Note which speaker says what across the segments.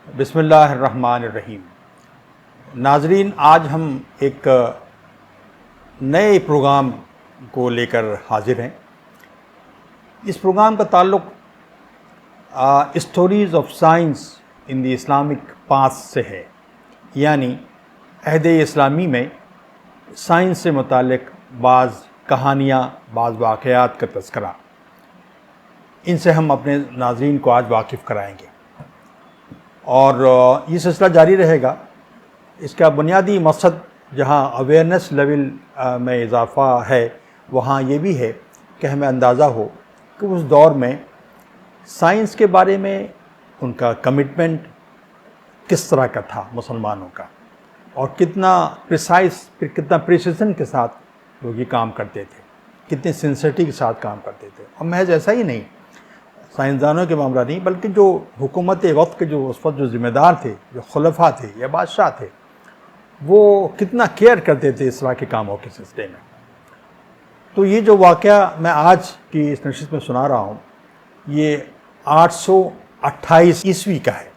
Speaker 1: बिस्मिल्लाहिर्रहमानिर्रहीम। नाजरीन, आज हम एक नए प्रोग्राम को लेकर हाजिर हैं। इस प्रोग्राम का ताल्लुक़ stories of science in the Islamic past से है, यानी अहद इस्लामी में साइंस से मुताल्लिक़ बाज़ कहानियाँ, बाज़ वाक़यात का तज़किरा, इनसे हम अपने नाज़रीन को आज वाकिफ़ कराएंगे और ये सिलसिला जारी रहेगा। इसका बुनियादी मकसद जहाँ अवेयरनेस लेवल में इजाफ़ा है, वहाँ ये भी है कि हमें अंदाज़ा हो कि उस दौर में साइंस के बारे में उनका कमिटमेंट किस तरह का था मुसलमानों का, और कितना प्रिसिशन के साथ लोग ये काम करते थे, कितनी सिंसियरिटी के साथ काम करते थे। और महज ऐसा ही नहीं, साइंसदानों के मामला नहीं, बल्कि जो हुकूमत वक्त के जो उस वक्त जो ज़िम्मेदार थे, जो खुलफा थे या बादशाह थे, वो कितना केयर करते थे इस तरह के कामों के सिलसिले में। तो ये जो वाक़या मैं आज की इस नशिस्त में सुना रहा हूँ, ये 828 ईस्वी का है।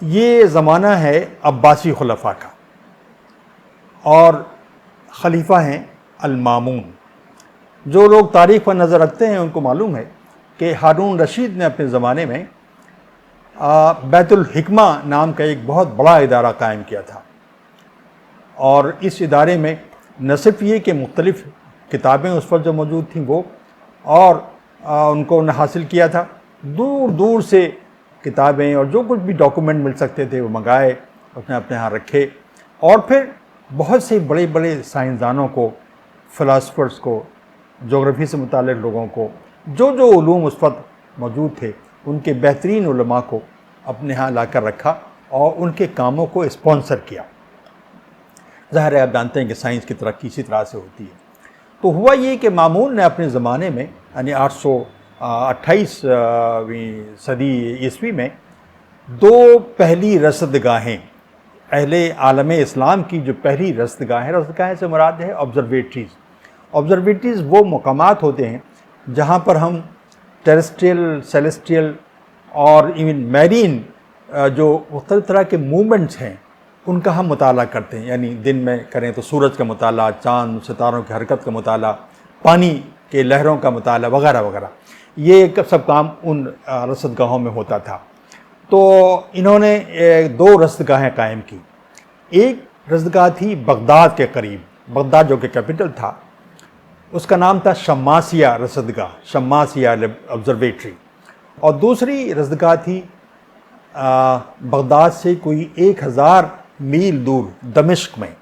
Speaker 1: ये ज़माना है अब्बासी खुलफा का, और खलीफा हैं अल-मामून। जो लोग तारीख़ पर नज़र रखते हैं उनको मालूम है कि हारून रशीद ने अपने ज़माने में बैतुल हिकमा नाम का एक बहुत बड़ा इदारा कायम किया था, और इस इदारे में न सिर्फ ये कि मुख्तलिफ़ किताबें उस पर जो मौजूद थीं वो, और उनको उन्हें हासिल किया था, दूर दूर से किताबें और जो कुछ भी डॉक्यूमेंट मिल सकते थे वो मंगाए, उसने अपने यहाँ रखे, और फिर बहुत से बड़े बड़े साइंसदानों को, फ़िलासफ़र्स को, जोग्राफ़ी से मुताल्लिक़ लोगों को, जो जो उलूम उस वक्त मौजूद थे, उनके बेहतरीन उलमा को अपने यहाँ लाकर रखा और उनके कामों को स्पॉन्सर किया। ज़ाहिर है, आप जानते हैं कि साइंस की तरक्की इसी तरह से होती है। तो हुआ ये कि मामून ने अपने ज़माने में, यानी 828वीं सदी ईस्वी में, दो पहली रसदगाहें, अहले आलम इस्लाम की जो पहली रसदगाहें से मुराद है ऑब्ज़र्वेटरीज़। ऑब्ज़र्वेटरीज़ वो मकामात होते हैं जहाँ पर हम टेरेस्ट्रियल, सेलेस्टियल और इवन मैरीन जो मुख्तलिफ़ तरह के मूवमेंट्स हैं उनका हम मुताला करते हैं। यानी दिन में करें तो सूरज का मुताला, चाँद सितारों की हरकत का मुताला, पानी के लहरों का मुताला वगैरह वगैरह, ये सब काम उन रसदगाहों में होता था। तो इन्होंने दो रसदगाहें कायम की। एक रसदगाह थी बगदाद के करीब, बगदाद जो कि कैपिटल था, उसका नाम था शम्मासिया रसदगाह, शम्मासिया ऑब्ज़र्वेटरी। और दूसरी रसदगाह थी बगदाद से कोई 1000 मील दूर दमिश्क में,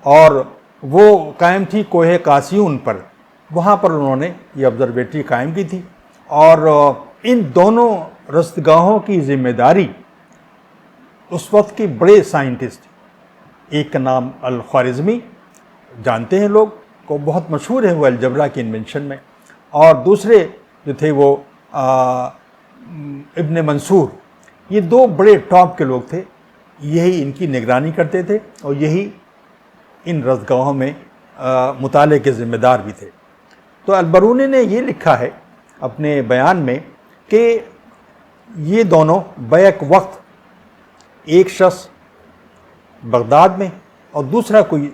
Speaker 1: और वो कायम थी कोहे कासियून पर। वहाँ पर उन्होंने ये ऑब्ज़र्वेटरी कायम की थी। और इन दोनों रसदगाहों की ज़िम्मेदारी उस वक्त के बड़े साइंटिस्ट, एक का नाम अल-ख्वारिज़मी, जानते हैं लोग को, बहुत मशहूर है वो अलजबरा की इन्वेंशन में, और दूसरे जो थे वो इब्न मंसूर। ये दो बड़े टॉप के लोग थे, यही इनकी निगरानी करते थे और यही इन रसदगाहों में मुताले के ज़िम्मेदार भी थे। तो अल-बरूनी ने ये लिखा है अपने बयान में कि ये दोनों बैक वक्त, एक शख्स बगदाद में और दूसरा कोई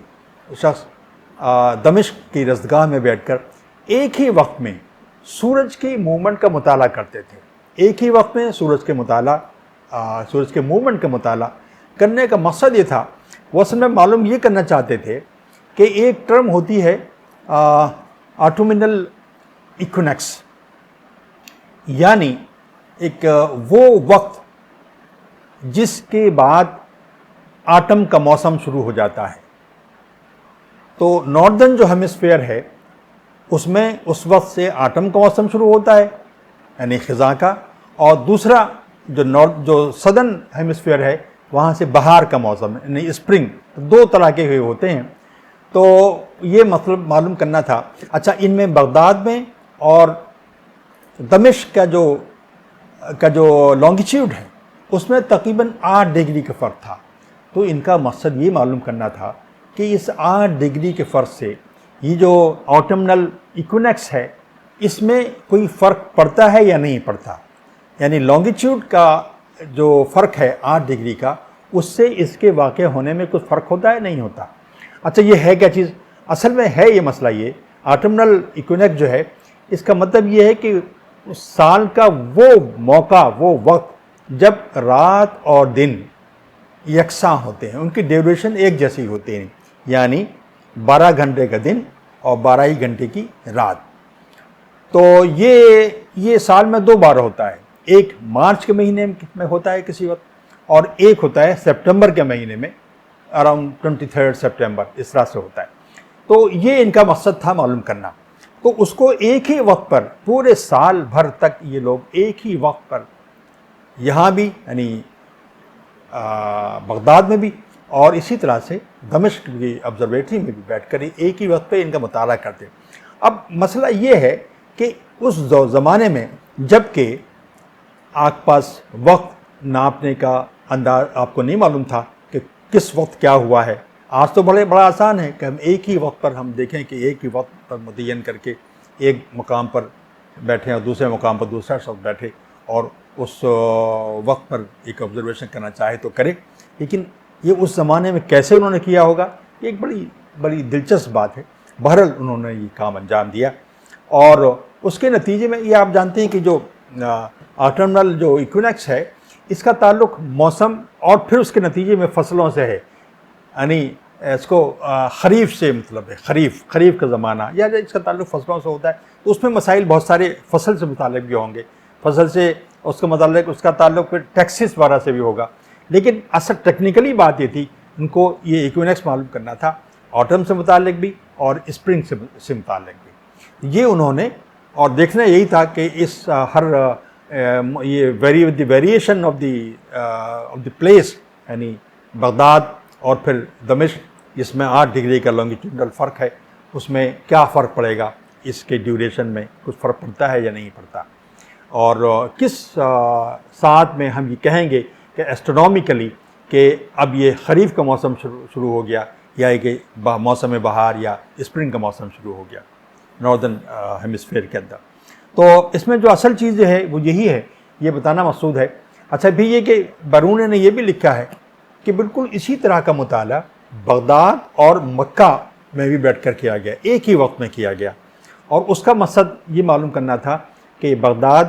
Speaker 1: शख्स दमिश्क की रसदगाह में बैठकर एक ही वक्त में सूरज की मूवमेंट का मुताला करते थे। एक ही वक्त में सूरज के मूवमेंट का मुताला करने का मकसद ये था, वो असल में मालूम ये करना चाहते थे कि एक टर्म होती है ऑटोमिनल इक्विनॉक्स, यानी एक वो वक्त जिसके बाद आटम का मौसम शुरू हो जाता है। तो नॉर्दर्न जो हेमिस्फीयर है उसमें उस वक्त से आटम का मौसम शुरू होता है, यानी ख़िज़ा का, और दूसरा जो सदर्न हेमिस्फीयर है वहाँ से बहार का मौसम, यानी स्प्रिंग। दो तरह के हुए होते हैं। तो ये मतलब मालूम करना था। अच्छा, इनमें बगदाद में और दमिश्क का जो लॉन्गिट्यूड है उसमें तकरीबन 8 डिग्री का फ़र्क था। तो इनका मकसद ये मालूम करना था कि इस 8 डिग्री के फ़र्क से ये जो ऑटमनल इक्विनॉक्स है इसमें कोई फ़र्क पड़ता है या नहीं पड़ता। यानी लॉन्गिट्यूड का जो फ़र्क है 8 डिग्री का, उससे इसके वाक़ होने में कुछ फ़र्क होता है, नहीं होता। अच्छा, ये है क्या चीज़? असल में है ये मसला, ये ऑटमनल इक्विनॉक्स जो है, इसका मतलब ये है कि उस साल का वो मौका, वो वक्त जब रात और दिन यकसां होते हैं, उनकी ड्यूरेशन एक जैसी होती है, यानी 12 घंटे का दिन और 12 ही घंटे की रात। तो ये साल में 2 बार होता है, एक मार्च के महीने में होता है किसी वक्त, और एक होता है सितंबर के महीने में, अराउंड 23 सितंबर, इस तरह से होता है। तो ये इनका मकसद था मालूम करना। तो उसको एक ही वक्त पर पूरे साल भर तक ये लोग एक ही वक्त पर, यहाँ भी यानी बगदाद में भी और इसी तरह से दमिश्क की ऑब्जर्वेटरी में भी बैठकर एक ही वक्त पे इनका मुताला करते। अब मसला ये है कि उस ज़माने में जबकि आपके पास वक्त नापने का अंदाज आपको नहीं मालूम था कि किस वक्त क्या हुआ है। आज तो बड़ा आसान है कि हम एक ही वक्त पर हम देखें कि एक ही वक्त पर मुतय्यन करके एक मुकाम पर बैठे और दूसरे मुकाम पर दूसरा शख्स बैठे और उस वक्त पर एक ऑब्जर्वेशन करना चाहे तो करे। लेकिन ये उस ज़माने में कैसे उन्होंने किया होगा, ये एक बड़ी दिलचस्प बात है। बहरहाल उन्होंने ये काम अंजाम दिया और उसके नतीजे में ये आप जानते हैं कि जो ऑटमनल जो इक्विनॉक्स है, इसका ताल्लुक़ मौसम और फिर उसके नतीजे में फसलों से है। यानी इसको खरीफ से मतलब है, खरीफ का ज़माना, या इसका ताल्लुक़ फसलों से होता है। तो उसमें मसाइल बहुत सारे फसल से मुताल्लिक़ भी होंगे, फसल से उसका मतलब उसका ताल्लुक़ फिर टैक्सेस वगैरह से भी होगा। लेकिन असल टेक्निकली बात ये थी, उनको ये इक्विनॉक्स मालूम करना था, ऑटम से मुताल्लिक़ भी और स्प्रिंग से मुताल्लिक़ भी। ये उन्होंने, और देखना यही था कि इस हर ये वेरिएशन ऑफ द प्लेस, यानी बगदाद और फिर दमिश्क, जिसमें 8 डिग्री का लॉन्गिट्यूडनल फ़र्क है, उसमें क्या फ़र्क पड़ेगा, इसके ड्यूरेशन में कुछ फ़र्क पड़ता है या नहीं पड़ता। और किस साथ में हम ये कहेंगे कि एस्ट्रोनॉमिकली कि अब ये खरीफ का मौसम शुरू हो गया, या कि मौसम बहार या स्प्रिंग का मौसम शुरू हो गया नॉर्दर्न हेमिस्फीयर के अंदर। तो इसमें जो असल चीज़ है वो यही है, ये बताना मकसूद है। अच्छा, भी ये कि बरून ने ये भी लिखा है कि बिल्कुल इसी तरह का मुताला बगदाद और मक्का में भी बैठकर किया गया, एक ही वक्त में किया गया। और उसका मकसद ये मालूम करना था कि बगदाद,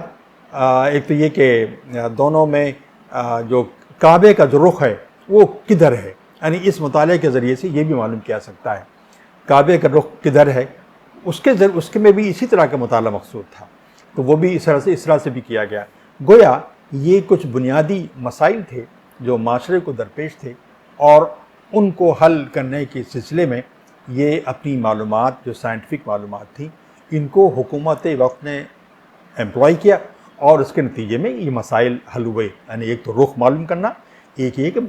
Speaker 1: एक तो ये कि दोनों में जो काबे का जो रुख है वो किधर है, यानी इस मुताले के ज़रिए से ये भी मालूम किया सकता है काबे का रुख किधर है। उसके में भी इसी तरह का मुताला मकसूद था, तो वो भी इस तरह से भी किया गया। गोया ये कुछ बुनियादी मसाइल थे जो माशरे को दरपेश थे, और उनको हल करने के सिलसिले में ये अपनी मालूमात, जो साइंटिफिक मालूमात थी, इनको हुकूमत वक्त ने एम्प्लॉय किया और उसके नतीजे में ये मसाइल हल हुए। यानी एक तो रुख मालूम करना, एक ये कि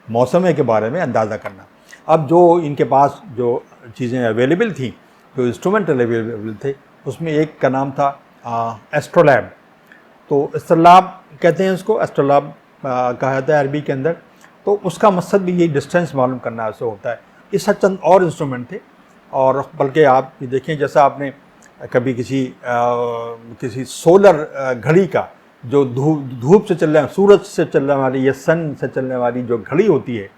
Speaker 1: मौसम के बारे में अंदाज़ा करना। अब जो इनके पास जो चीज़ें अवेलेबल थी, जो इंस्ट्रूमेंट अवेलेबल थे, उसमें एक का नाम था एस्ट्रोलैब। तो एस्ट्रोलैब कहते हैं उसको, एस्ट्रोलैब कहा जाता है अरबी के अंदर। तो उसका मकसद भी यही डिस्टेंस मालूम करना ऐसे होता है। इसका चंद और इंस्ट्रूमेंट थे, और बल्कि आप ये देखें, जैसा आपने कभी किसी सोलर घड़ी का, जो धूप से चलने, सूरज से चलने वाली या सन से चलने वाली जो घड़ी होती है,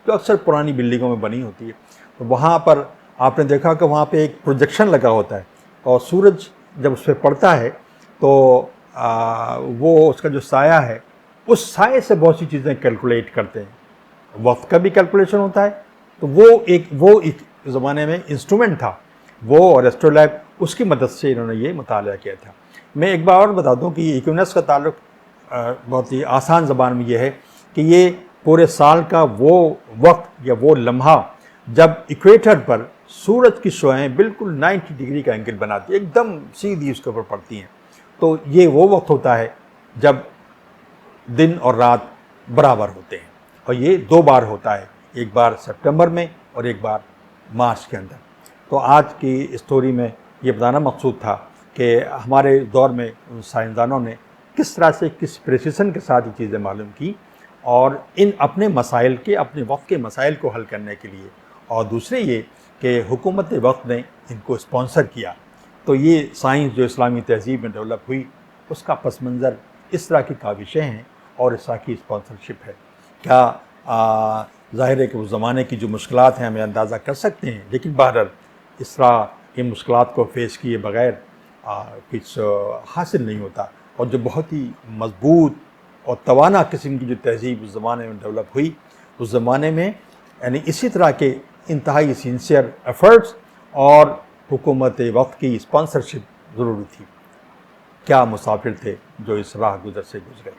Speaker 1: जो अक्सर पुरानी बिल्डिंगों में बनी होती है, तो वहाँ पर आपने देखा कि वहाँ पे एक प्रोजेक्शन लगा होता है, और सूरज जब उस पर पड़ता है तो वो उसका जो साया है, उस साये से बहुत सी चीज़ें कैलकुलेट करते हैं। वक्त का भी कैलकुलेशन होता है। तो वो एक ज़माने में इंस्ट्रूमेंट था, वो और एस्ट्रोलैब, उसकी मदद से इन्होंने ये मुताला किया था। मैं एक बार और बता दूं कि इक्विनॉक्स का ताल्लुक़ बहुत ही आसान ज़बान में ये है कि ये पूरे साल का वो वक्त या वो लम्हा जब इक्वेटर पर सूरज की शुआएं बिल्कुल 90 डिग्री का एंगल बनाती है, एकदम सीधी उसके ऊपर पड़ती हैं। तो ये वो वक्त होता है जब दिन और रात बराबर होते हैं, और ये 2 बार होता है, एक बार सितंबर में और एक बार मार्च के अंदर। तो आज की स्टोरी में ये बताना मकसूद था कि हमारे दौर में साइंसदानों ने किस तरह से, किस प्रिसिशन के साथ ये चीज़ें मालूम की, और इन अपने मसाइल के, अपने वक्त के मसाइल को हल करने के लिए, और दूसरे ये कि हुकूमत वक्त ने इनको स्पॉन्सर किया। तो ये साइंस जो इस्लामी तहज़ीब में डेवलप हुई, उसका पस मंज़र इस तरह की काविशें हैं और इस तरह की स्पॉन्सरशिप है। क्या ज़ाहिर है कि उस ज़माने की जो मुश्किलात हैं हमें अंदाज़ा कर सकते हैं, लेकिन बहरहाल इस तरह इन मुश्किलात को फेस किए बगैर कुछ हासिल नहीं होता। और जो बहुत ही मजबूत और तवाना किस्म की जो तहज़ीब उस ज़माने में डेवलप हुई, उस ज़माने में यानी इसी तरह के इंतहाई सिंसियर एफ़र्ट्स और हुकूमत वक्त की स्पॉन्सरशिप ज़रूरी थी। क्या मुसाफिर थे जो इस राह गुज़र से गुज़रे।